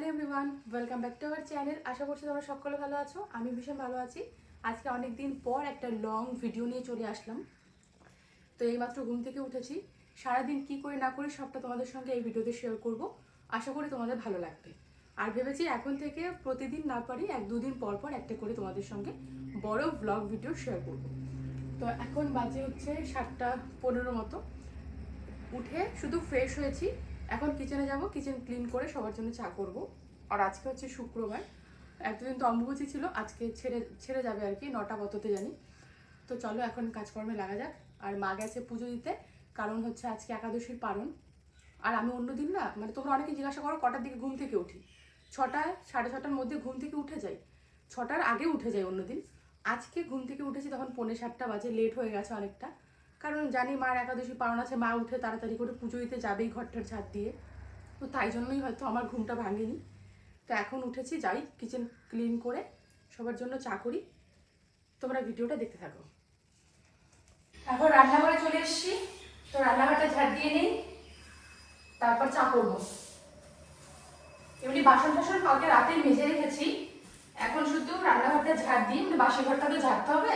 Hello everyone, welcome back to our channel. আশা করছি তোমরা সকলে ভালো আছো। আমি ভীষণ ভালো আছি। আজকে অনেক দিন পর একটা লং ভিডিও নিয়ে চলে আসলাম। তো এইমাত্র ঘুম থেকে উঠেছি। সারাদিন কি করে না করি সবটা তোমাদের সঙ্গে এই ভিডিওতে শেয়ার করব। আশা করি তোমাদের ভালো লাগবে। আর ভেবেছি এখন থেকে প্রতিদিন না পারি 1-2 দিন পর পর একটা করে তোমাদের সঙ্গে বড় ব্লগ ভিডিও শেয়ার করব। তো এখন বাজে হচ্ছে 7:15 মতো। উঠে শুধু ফ্রেশ হয়েছি। এখন কিচেনে যাব, কিচেন ক্লিন করে সবার জন্য চা করব। আর আজকে হচ্ছে শুক্রবার, এতদিন তো অম্বুবাচী ছিল, আজকে ছেড়ে যাবে আর কি, 9টা কততে জানি। তো চলো এখন কাজকর্মে লাগা যাক। আর মা গেছে পুজো দিতে, কারণ হচ্ছে আজকে একাদশীর পারণ। আর আমি অন্যদিন না, মানে তোমরা অনেকে জিজ্ঞাসা করো কটার দিকে ঘুম থেকে উঠি। 6টা 6:30টার মধ্যে ঘুম থেকে উঠে যাই, 6টার আগে উঠে যাই অন্যদিন। আজকে ঘুম থেকে উঠেছি তখন 6:45 বাজে, লেট হয়ে গেছে অনেকটা। কারণ জানি মার একাদশী পালন আছে, মা উঠে তাড়াতাড়ি করে পুজো দিতে যাবেই ঘরটার ঝাড় দিয়ে। তো তাই জন্যই হয়তো আমার ঘুমটা ভাঙেনি। তো এখন উঠেছি, যাই কিচেন ক্লিন করে সবার জন্য চা করি। তোমরা ভিডিওটা দেখতে থাকো। এখন রান্নাঘরে চলে এসেছি। তো রান্নাঘরটা ঝাড় দিয়ে নেই, তারপর চা করবো। এমনি বাসন টাসন কালকে রাতে মেজে রেখেছি। এখন শুধু রান্নাঘরটা ঝাড় দিয়ে, মানে বাসি ঘরটা তো ঝাড়তে হবে,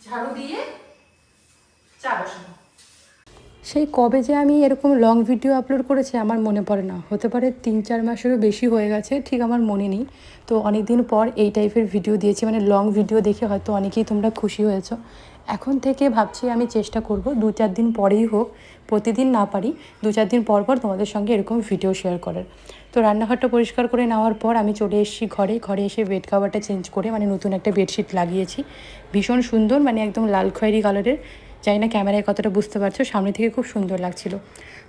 ঝাড়ু দিয়ে চা বসাবো। সেই কবে যে আমি এরকম লং ভিডিও আপলোড করেছি আমার মনে পড়ে না, হতে পারে 3-4 মাসেরও বেশি হয়ে গেছে, ঠিক আমার মনে নেই। তো অনেক দিন পর এই টাইপের ভিডিও দিয়েছি, মানে লং ভিডিও দেখে হয়তো অনেকেই তোমরা খুশি হয়েছো। এখন থেকে ভাবছি আমি চেষ্টা করব 2-4 দিন পরেই হোক, প্রতিদিন না পারি 2-4 দিন পর পর তোমাদের সঙ্গে এরকম ভিডিও শেয়ার করার। তো রান্নাঘরটা পরিষ্কার করে নেওয়ার পর আমি চলে এসেছি ঘরে এসে বেড কাভারটা চেঞ্জ করে, মানে নতুন একটা বেডশিট লাগিয়েছি, ভীষণ সুন্দর, মানে একদম লাল খয়েরি কালারের। জানি না ক্যামেরায় কতটা বুঝতে পারছো, সামনে থেকে খুব সুন্দর লাগছিল।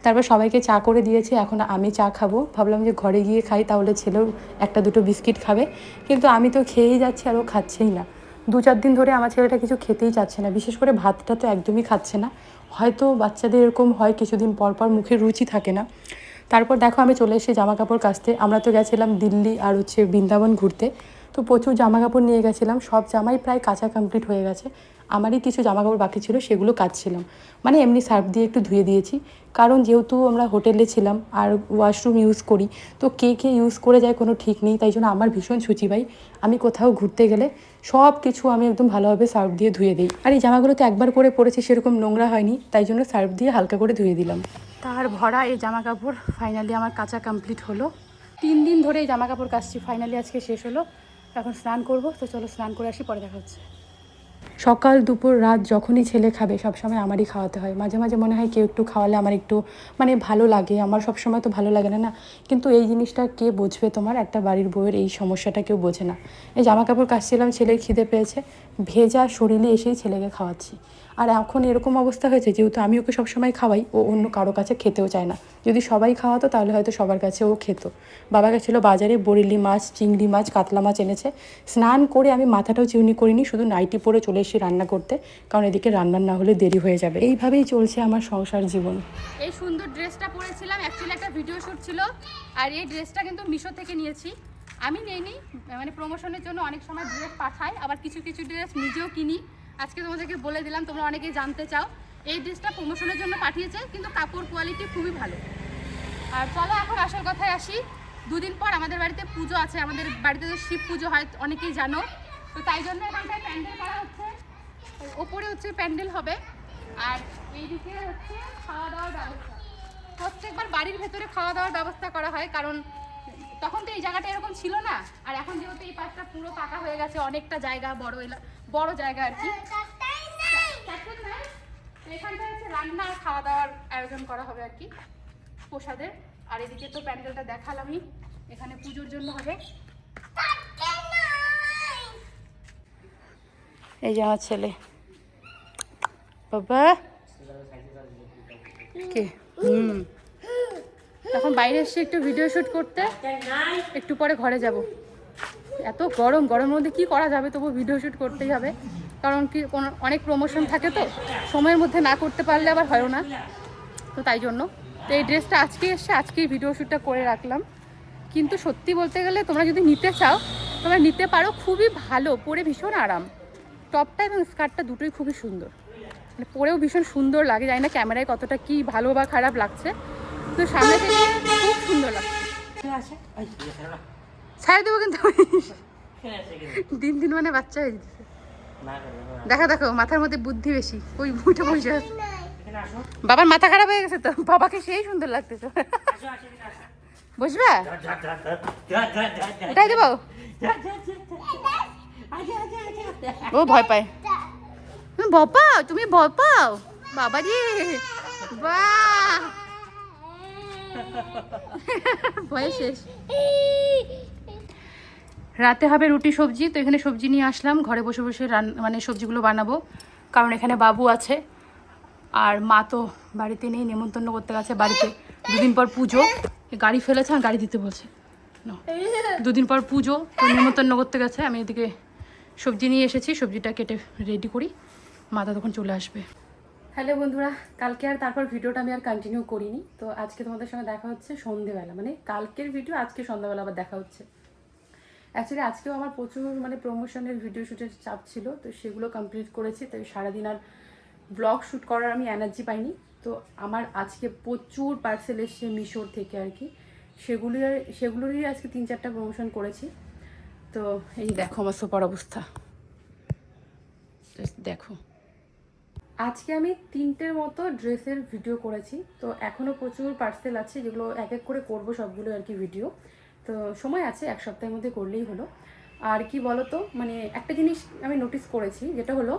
তারপর সবাইকে চা করে দিয়েছি, এখন আমি চা খাবো। ভাবলাম যে ঘরে গিয়ে খাই, তাহলে ছেলেও 1-2 বিস্কিট খাবে, কিন্তু আমি তো খেয়েই যাচ্ছি আর ও খাচ্ছেই না। 2-4 দিন ধরে আমার ছেলেটা কিছু খেতেই চাচ্ছে না, বিশেষ করে ভাতটা তো একদমই খাচ্ছে না। হয়তো বাচ্চাদের এরকম হয়, কিছুদিন পর পর মুখে রুচি থাকে না। তারপর দেখো আমি চলে এসেছি জামা কাপড় কাচতে। আমরা তো গেছিলাম দিল্লি আর হচ্ছে বৃন্দাবন ঘুরতে, তো প্রচুর জামা কাপড় নিয়ে গেছিলাম, সব জামাই প্রায় কাচা কমপ্লিট হয়ে গেছে। আমারই কিছু জামা কাপড় বাকি ছিল, সেগুলো কাচছিলাম, মানে এমনি সার্ফ দিয়ে একটু ধুয়ে দিয়েছি। কারণ যেহেতু আমরা হোটেলে ছিলাম আর ওয়াশরুম ইউজ করি, তো কে ইউজ করে যায় কোনো ঠিক নেই, তাই জন্য আমার ভীষণ সূচি ভাই, আমি কোথাও ঘুরতে গেলে সব কিছু আমি একদম ভালোভাবে সার্ফ দিয়ে ধুয়ে দিই। আর এই জামাগুলো তো একবার করে পরেছি, সেরকম নোংরা হয়নি, তাই জন্য সার্ফ দিয়ে হালকা করে ধুয়ে দিলাম। তার ভরা এই জামা কাপড় ফাইনালি আমার কাচা কমপ্লিট হলো। 3 দিন ধরে এই জামা কাপড় কাচছি, ফাইনালি আজকে শেষ হলো। এখন স্নান করবো, তো চলো স্নান করে আসি, পরে দেখা হচ্ছে। সকাল দুপুর রাত যখনই ছেলে খাবে সবসময় আমারই খাওয়াতে হয়। মাঝে মাঝে মনে হয় কেউ একটু খাওয়ালে আমার একটু মানে ভালো লাগে, আমার সবসময় তো ভালো লাগে না না। কিন্তু এই জিনিসটা কে বুঝবে, তোমার একটা বাড়ির বউয়ের এই সমস্যাটা কেউ বোঝে না। এই জামা কাপড় কাচছিলাম, ছেলের খিদে পেয়েছে, ভেজা শরীরে এসেই ছেলেকে খাওয়াচ্ছি। আর এখন এরকম অবস্থা হয়েছে, যেহেতু আমি ওকে সবসময় খাওয়াই, ও অন্য কারো কাছে খেতেও চায় না। যদি সবাই খাওয়াতো তাহলে হয়তো সবার কাছে ও খেত। বাবা গেছিলো বাজারে, বরেলি মাছ, চিংড়ি মাছ, কাতলা মাছ এনেছে। স্নান করে আমি মাথাটাও চিউনি করিনি, শুধু নাইটি পরে চলে এসেছি রান্না করতে, কারণ এদিকে রান্না না হলে দেরি হয়ে যাবে। এইভাবেই চলছে আমার সংসার জীবন। এই সুন্দর ড্রেসটা পরেছিলাম, অ্যাকচুয়ালি একটা ভিডিও শ্যুট ছিল। আর এই ড্রেসটা কিন্তু মিশো থেকে নিয়েছি, আমি নিইনি, মানে প্রমোশনের জন্য অনেক সময় ড্রেস পাঠাই, আবার কিছু কিছু ড্রেস নিজেও কিনি। আজকে তোমাদেরকে বলে দিলাম, তোমরা অনেকেই জানতে চাও। এই ড্রেসটা প্রমোশনের জন্য পাঠিয়েছে, কিন্তু কাপড় কোয়ালিটি খুবই ভালো। আর চলো এখন আসল কথায় আসি। 2 দিন পর আমাদের বাড়িতে পুজো আছে, আমাদের বাড়িতে তো শিব পুজো হয়, অনেকেই জানো। তো তাই জন্য এখানটায় প্যান্ডেল করা হচ্ছে, ওপরে হচ্ছে প্যান্ডেল হবে, আর এইদিকে হচ্ছে খাওয়া দাওয়ার ব্যবস্থা। প্রত্যেকবার বাড়ির ভেতরে খাওয়া দাওয়ার ব্যবস্থা করা হয়, কারণ তখন তো এই জায়গাটা এরকম ছিল না। আর এখন যেহেতু এই পাশটা পুরো পাকা হয়ে গেছে, অনেকটা জায়গা, বড় জায়গা আর কি, এখানটা হচ্ছে রান্না আর খাওয়া দাওয়ার আয়োজন করা হবে আর কি, প্রসাদের। আর এদিকে তো প্যান্ডেলটা দেখালামই, এখানে পুজোর জন্য হবে। এই যে আমার ছেলে বাবা, কে এখন বাইরে এসে একটু ভিডিও শ্যুট করতে, একটু পরে ঘরে যাব। এত গরমের মধ্যে কি করা যাবে, তবু ভিডিও শ্যুট করতেই হবে, কারণ কি অনেক প্রমোশন থাকে, তো সময়ের মধ্যে না করতে পারলে আবার হয় না, তো তাই জন্য। তো এই ড্রেসটা আজকে এসছে, আজকেই ভিডিও শ্যুটটা করে রাখলাম। কিন্তু সত্যি বলতে গেলে তোমরা যদি নিতে চাও তোমরা নিতে পারো, খুবই ভালো, পরে ভীষণ আরাম। টপটা এবং স্কার্টটা দুটোই খুবই সুন্দর, মানে পরেও ভীষণ সুন্দর লাগে। জানি না ক্যামেরায় কতটা কি ভালো বা খারাপ লাগছে, তো সামনে থেকে খুব সুন্দর লাগছে। ছাড়ে দেবো কিন্তু দিন দিন মানে বাচ্চা হয়ে যেতেছে। দেখো দেখো মাথার মধ্যে বুদ্ধি বেশি, ওই বুইটা বসে আছে। বাবার মাথা খারাপ হয়ে গেছে তো, বাবাকে সেই সুন্দর লাগতেছে। বসবে উঠাই দেবো, ও ভয় পায়। তুমি ভয় পাও, তুমি ভয় পাও বাবা রে, বাহ ভয় শেষ। রাতে হবে রুটি সবজি, তো এখানে সবজি নিয়ে আসলাম, ঘরে বসে বসে মানে সবজিগুলো বানাবো, কারণ এখানে বাবু আছে আর মা তো বাড়িতে নেই, নেমন্তন্ন করতে গেছে বাড়িতে। দুদিন পর পুজো, গাড়ি ফেলেছে আর গাড়ি দিতে বলছে, দুদিন পর পুজো, তো নেমন্তন্ন করতে গেছে। আমি এদিকে সবজি নিয়ে এসেছি, সবজিটা কেটে রেডি করি, মা তখন চলে আসবে। হ্যালো বন্ধুরা, কালকে আর তারপর ভিডিওটা আমি আর কন্টিনিউ করিনি, তো আজকে তোমাদের সঙ্গে দেখা হচ্ছে সন্ধেবেলা, মানে কালকের ভিডিও আজকে সন্ধ্যাবেলা আবার দেখা হচ্ছে। অ্যাকচুয়ালি আজকেও আমার প্রচুর মানে প্রমোশনের ভিডিও শ্যুটের চাপ ছিল, তো সেগুলো কমপ্লিট করেছি, তো সারাদিন আর ব্লগ শ্যুট করার আমি এনার্জি পাইনি। তো আমার আজকে প্রচুর পার্সেল এসছে মিশোর থেকে আর কি, সেগুলোরই আজকে 3-4টা প্রমোশন করেছি। তো এই দেখো আমার সোপার অবস্থা, দেখো আজকে আমি 3টের মতো ড্রেসের ভিডিও করেছি, তো এখনও প্রচুর পার্সেল আছে যেগুলো এক এক করে করবো সবগুলো আর কি ভিডিও। তো সময় আছে, 1 সপ্তাহের মধ্যে করলেই হলো। আর কি বলতো, মানে একটা জিনিস আমি নোটিস করেছি, যেটা হলো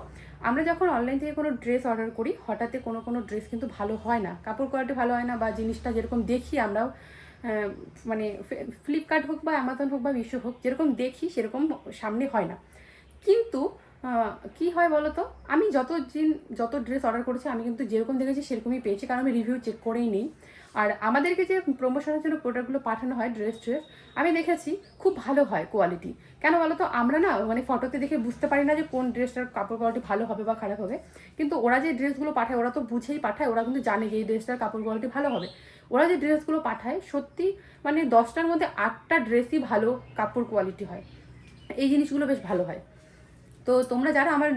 আমরা যখন অনলাইন থেকে কোনো ড্রেস অর্ডার করি, হঠাৎ কোনো ড্রেস কিন্তু ভালো হয় না, কাপড় কোয়ালিটি ভালো হয় না, বা জিনিসটা যেরকম দেখি আমরাও মানে ফ্লিপকার্ট হোক বা অ্যামাজন হোক বা মিশো হোক, যেরকম দেখি সেরকম সামনে হয় না। কিন্তু কি হয় বলো তো, আমি যত ড্রেস অর্ডার করেছি আমি কিন্তু যেরকম দেখেছি সেরকমই পেয়েছি, কারণ আমি রিভিউ চেক করেই নিই। আর আমাদেরকে যে প্রমোশনের জন্য প্রোডাক্টগুলো পাঠানো হয় ড্রেস আমি দেখেছি খুব ভালো হয় কোয়ালিটি। কেন বলো তো, আমরা না মানে ফটোতে দেখে বুঝতে পারি না যে কোন ড্রেসটার কাপড় কোয়ালিটি ভালো হবে বা খারাপ হবে, কিন্তু ওরা যে ড্রেসগুলো পাঠায় ওরা তো বুঝেই পাঠায়, ওরা কিন্তু জানে যে এই ড্রেসটার কাপড় কোয়ালিটি ভালো হবে। ওরা যে ড্রেসগুলো পাঠায় সত্যি মানে 10টার মধ্যে 8টা ড্রেসই ভালো কাপড় কোয়ালিটি হয়, এই জিনিসগুলো বেশ ভালো হয়। তো তোমরা যারা আমার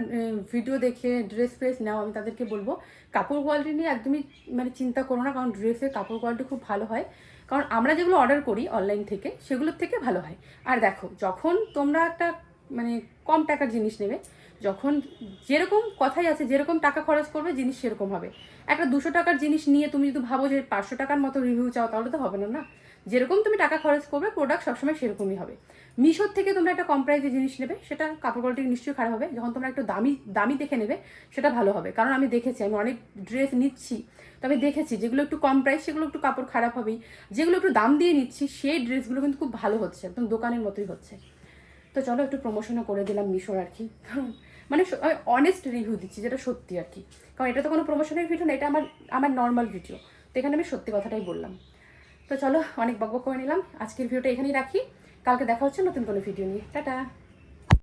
ভিডিও দেখে ড্রেস নাও, আমি তাদেরকে বলবো কাপড় কোয়ালিটি নিয়ে একদমই মানে চিন্তা করো না, কারণ ড্রেসের কাপড় কোয়ালিটি খুব ভালো হয়, কারণ আমরা যেগুলো অর্ডার করি অনলাইন থেকে সেগুলোর থেকে ভালো হয়। আর দেখো যখন তোমরা একটা মানে কম টাকার জিনিস নেবে, যখন যেরকম কথাই আছে যেরকম টাকা খরচ করবে জিনিস সেরকম হবে। একটা 200 টাকার জিনিস নিয়ে তুমি যদি ভাবো যে 500 টাকার মতো রিভিউ চাও, তাহলে তো হবে না, না। যেরকম তুমি টাকা খরচ করবে প্রোডাক্ট সবসময় সেরকমই হবে। মিশোর থেকে তোমরা একটা কম প্রাইসে জিনিস নেবে, সেটা কাপড় কোয়ালিটি নিশ্চয়ই খারাপ হবে। যখন তোমরা একটু দামি দেখে নেবে সেটা ভালো হবে, কারণ আমি দেখেছি, আমি অনেক ড্রেস নিচ্ছি, তো আমি দেখেছি যেগুলো একটু কম প্রাইস সেগুলো একটু কাপড় খারাপ হবেই, যেগুলো একটু দাম দিয়ে নিচ্ছি সেই ড্রেসগুলো কিন্তু খুব ভালো হচ্ছে, একদম দোকানের মতোই হচ্ছে। তো চলো একটু প্রমোশনও করে দিলাম মিশোর আর কি, মানে আমি অনেস্ট রিভিউ দিচ্ছি যেটা সত্যি আর কি, কারণ এটা তো কোনো প্রমোশনের ভিডিও না, এটা আমার নর্মাল ভিডিও, তো এখানে আমি সত্যি কথাটাই বললাম। তো চলো অনেক বকবক করে নিলাম, আজকের ভিডিওটা এখানেই রাখি, কালকে দেখা হচ্ছে নতুন কোনো ভিডিও নিয়ে, টাটা।